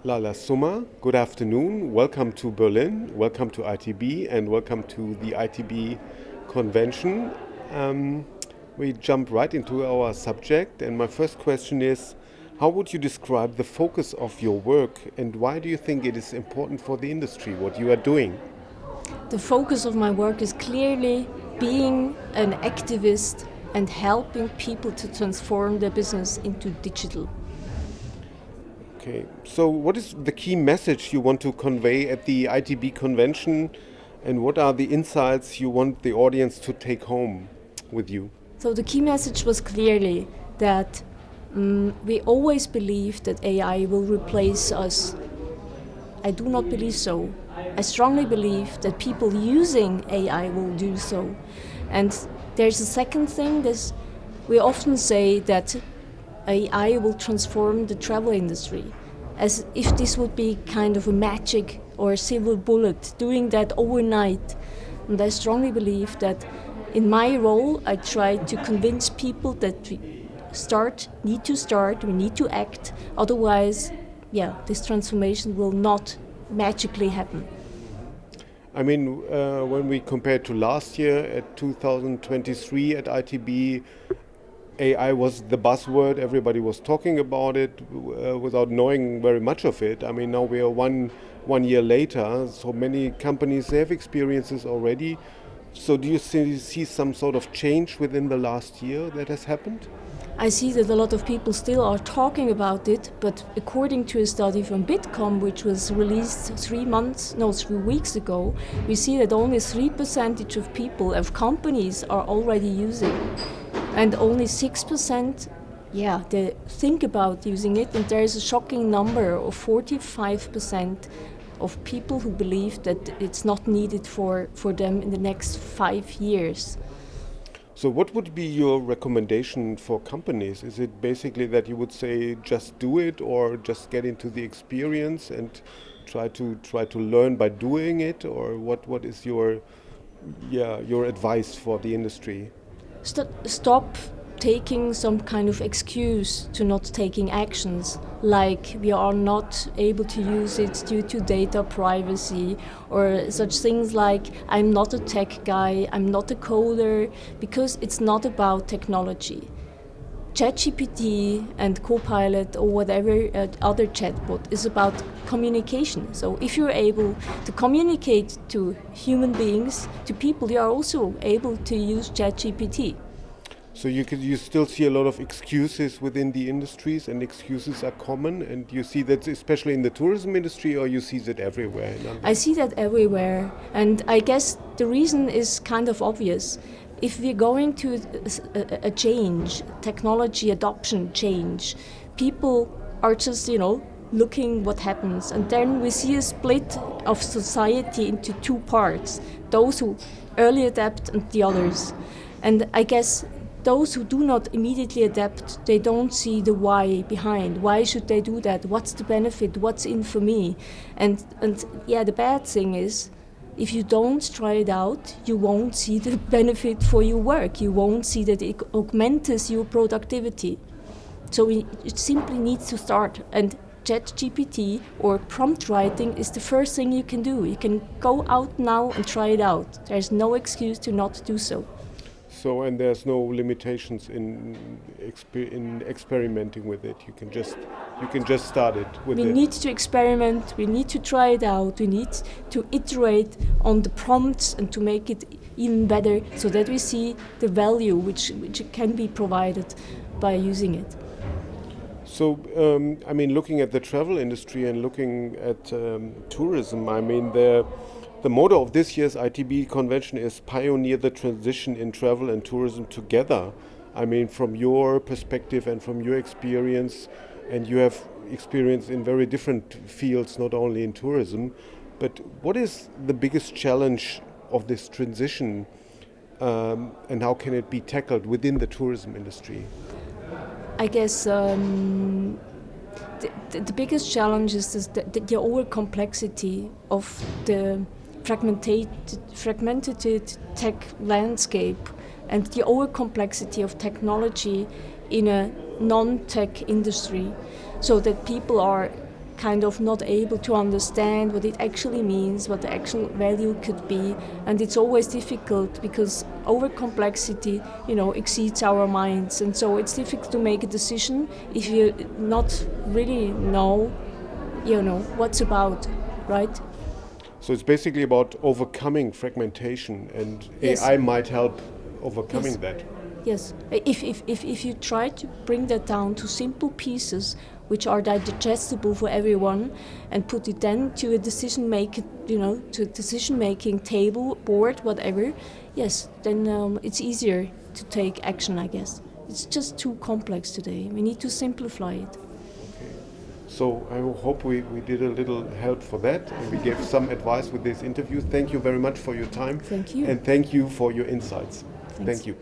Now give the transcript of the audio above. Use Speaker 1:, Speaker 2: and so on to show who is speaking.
Speaker 1: Leila Summa, good afternoon. Welcome to Berlin, welcome to ITB, and welcome to the ITB convention. We jump right into our subject, and my first question is, how would you describe the focus of your work, and why do you think it is important for the industry, what you are doing?
Speaker 2: The focus of my work is clearly being an activist and helping people to transform their business into digital.
Speaker 1: Okay, so what is the key message you want to convey at the ITB convention, and what are the insights you want the audience to take home with you?
Speaker 2: So the key message was clearly that we always believe that AI will replace us. I do not believe so. I strongly believe that people using AI will do so. And there's a second thing, we often say that AI will transform the travel industry, as if this would be kind of a magic or a silver bullet, doing that overnight. And I strongly believe that in my role, I try to convince people that we need to act, otherwise, this transformation will not magically happen.
Speaker 1: I mean, when we compare to last year at 2023 at ITB, AI was the buzzword. Everybody was talking about it without knowing very much of it. I mean, now we are one year later, so many companies have experiences already. So do you see some sort of change within the last year that has happened?
Speaker 2: I see that a lot of people still are talking about it, but according to a study from Bitkom, which was released 3 weeks ago, we see that only 3% of people, of companies, are already using, and only 6%, they think about using it, and there is a shocking number of 45% of people who believe that it's not needed for them in the next 5 years.
Speaker 1: So what would be your recommendation for companies? Is it basically that you would say just do it, or just get into the experience and try to learn by doing it, or what is your advice for the industry?
Speaker 2: Stop taking some kind of excuse to not taking actions, like we are not able to use it due to data privacy, or such things like I'm not a tech guy, I'm not a coder, because it's not about technology. ChatGPT and Copilot or whatever other chatbot is about communication. So if you're able to communicate to human beings, to people, you are also able to use ChatGPT.
Speaker 1: So you still see a lot of excuses within the industries, and excuses are common, and you see that especially in the tourism industry, or you see that everywhere?
Speaker 2: I see that everywhere, and I guess the reason is kind of obvious. If we're going to a change, technology adoption change, people are just, looking what happens, and then we see a split of society into two parts, those who early adapt and the others. And I guess those who do not immediately adapt, they don't see the why behind. Why should they do that? What's the benefit? What's in for me? And the bad thing is, if you don't try it out, you won't see the benefit for your work. You won't see that it augments your productivity. So it simply needs to start. And ChatGPT or prompt writing is the first thing you can do. You can go out now and try it out. There's no excuse to not do so.
Speaker 1: So, and there's no limitations in experimenting with it. You can just start it with it.
Speaker 2: We need to experiment. We need to try it out. We need to iterate on the prompts and to make it even better, so that we see the value which can be provided by using it.
Speaker 1: So, looking at the travel industry and looking at tourism, the motto of this year's ITB convention is pioneer the transition in travel and tourism together. I mean, from your perspective and from your experience, and you have experience in very different fields, not only in tourism, but what is the biggest challenge of this transition, and how can it be tackled within the tourism industry?
Speaker 2: I guess the biggest challenge is the over complexity of the fragmented tech landscape, and the over complexity of technology in a non-tech industry, so that people are kind of not able to understand what it actually means, what the actual value could be. And it's always difficult because over complexity, exceeds our minds. And so it's difficult to make a decision if you not really know, what's about, right?
Speaker 1: So it's basically about overcoming fragmentation, and
Speaker 2: Yes.
Speaker 1: AI might help overcoming
Speaker 2: Yes.
Speaker 1: that.
Speaker 2: Yes, if you try to bring that down to simple pieces which are digestible for everyone, and put it then to a decision making, to a decision making table, board, whatever, yes, then it's easier to take action, I guess. It's just too complex today. We need to simplify it.
Speaker 1: So I hope we did a little help for that, and we gave some advice with this interview. Thank you very much for your time.
Speaker 2: Thank you.
Speaker 1: And thank you for your insights.
Speaker 2: Thanks.
Speaker 1: Thank you.